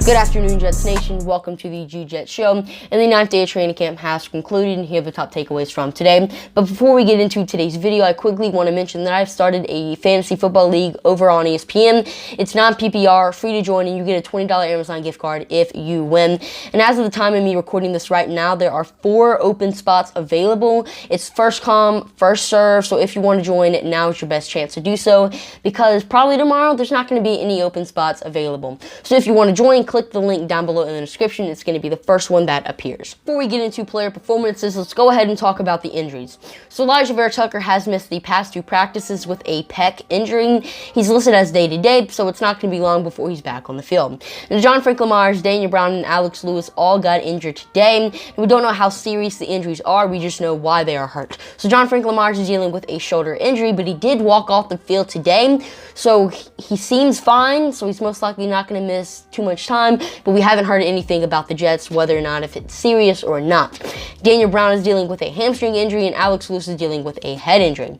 Good afternoon, Jets Nation. Welcome to the G-Jet Show. And the 9th day of training camp has concluded, and here are the top takeaways from today. But before we get into today's video, I quickly want to mention that I've started a fantasy football league over on ESPN. It's non-PPR, free to join, and you get a $20 Amazon gift card if you win. And as of the time of me recording this right now, there are 4 open spots available. It's first come, first serve, so if you want to join, now is your best chance to do so, because probably tomorrow there's not going to be any open spots available. So if you want to join, click the link down below in the description. It's going to be the first one that appears. Before we get into player performances, let's go ahead and talk about the injuries. So Elijah Vera-Tucker has missed the past 2 practices with a pec injury. He's listed as day-to-day, so it's not going to be long before he's back on the field. Now, John Franklin Myers, Daniel Brown, and Alex Lewis all got injured today. We don't know how serious the injuries are, we just know why they are hurt. So John Franklin Myers is dealing with a shoulder injury, but he did walk off the field today, so he seems fine, so he's most likely not going to miss too much time, but we haven't heard anything about the Jets, whether or not if it's serious or not. Daniel Brown is dealing with a hamstring injury, and Alex Lewis is dealing with a head injury.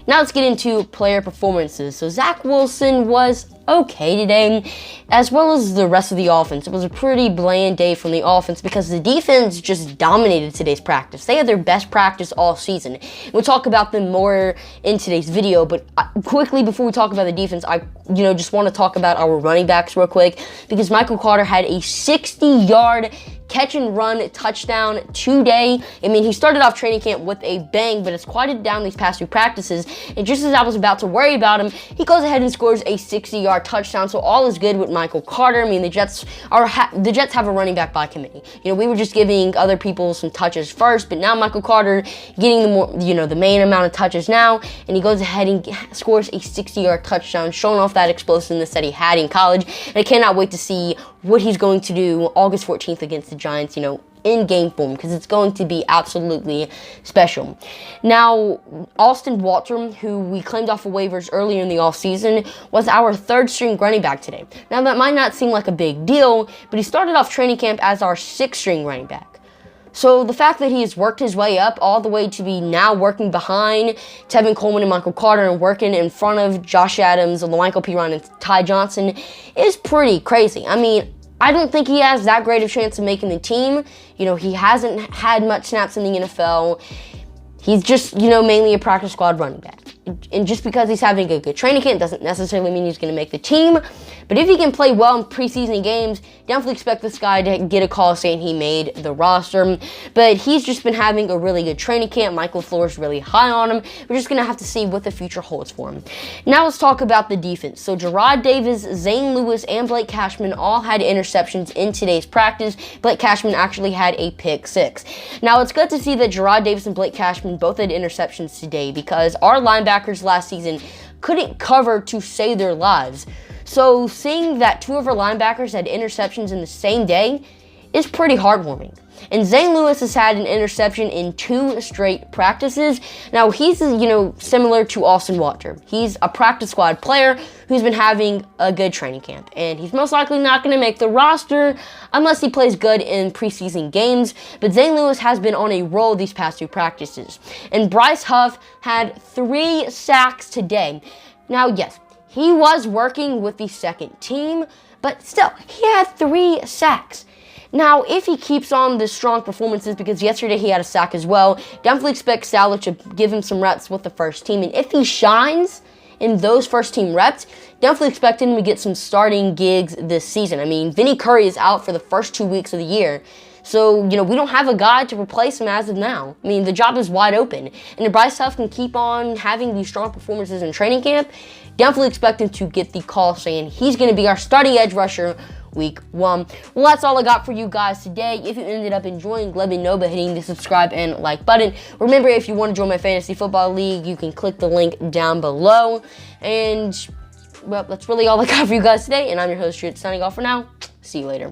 Now let's get into player performances. So Zach Wilson was okay today, as well as the rest of the offense. It was a pretty bland day from the offense because the defense just dominated today's practice. They had their best practice all season. We'll talk about them more in today's video, but quickly before we talk about the defense, I just want to talk about our running backs real quick, because Michael Carter had a 60-yard catch and run touchdown today. I mean, he started off training camp with a bang, but it's quieted down these past 2 practices. And just as I was about to worry about him, he goes ahead and scores a 60-yard touchdown. So all is good with Michael Carter. I mean, the Jets have a running back by committee. We were just giving other people some touches first, but now Michael Carter getting the main amount of touches now, and he goes ahead and scores a 60-yard touchdown, showing off that explosiveness that he had in college. And I cannot wait to see what he's going to do August 14th against the Giants, in game form, because it's going to be absolutely special. Now, Austin Walter, who we claimed off of waivers earlier in the offseason, was our 3rd string running back today. Now, that might not seem like a big deal, but he started off training camp as our 6th string running back. So the fact that he has worked his way up all the way to be now working behind Tevin Coleman and Michael Carter and working in front of Josh Adams, Lamichael Piron, and Ty Johnson is pretty crazy. I mean, I don't think he has that great a chance of making the team. He hasn't had much snaps in the NFL. He's just, mainly a practice squad running back. And just because he's having a good training camp doesn't necessarily mean he's going to make the team. But if he can play well in preseason games, definitely expect this guy to get a call saying he made the roster. But he's just been having a really good training camp. Michael LaFleur's really high on him. We're just going to have to see what the future holds for him. Now let's talk about the defense. So Jarrad Davis, Zane Lewis, and Blake Cashman all had interceptions in today's practice. Blake Cashman actually had a pick 6. Now it's good to see that Jarrad Davis and Blake Cashman both had interceptions today, because our linebackers last season couldn't cover to save their lives. So seeing that 2 of our linebackers had interceptions in the same day is pretty heartwarming. And Zane Lewis has had an interception in 2 straight practices. Now, he's, similar to Austin Walter. He's a practice squad player who's been having a good training camp. And he's most likely not going to make the roster unless he plays good in preseason games. But Zane Lewis has been on a roll these past 2 practices. And Bryce Huff had 3 sacks today. Now, yes, he was working with the 2nd team, but still, he had 3 sacks. Now, if he keeps on the strong performances, because yesterday he had a sack as well, definitely expect Salah to give him some reps with the 1st team. And if he shines in those 1st team reps, definitely expect him to get some starting gigs this season. I mean, Vinny Curry is out for the first 2 weeks of the year. So, we don't have a guy to replace him as of now. I mean, the job is wide open. And if Bryce Huff can keep on having these strong performances in training camp, definitely expect him to get the call saying he's going to be our starting edge rusher week 1. Well, that's all I got for you guys today. If you ended up enjoying, let me know by hitting the subscribe and like button. Remember, if you want to join my fantasy football league, you can click the link down below. And, well, that's really all I got for you guys today. And I'm your host, Trit, signing off for now. See you later.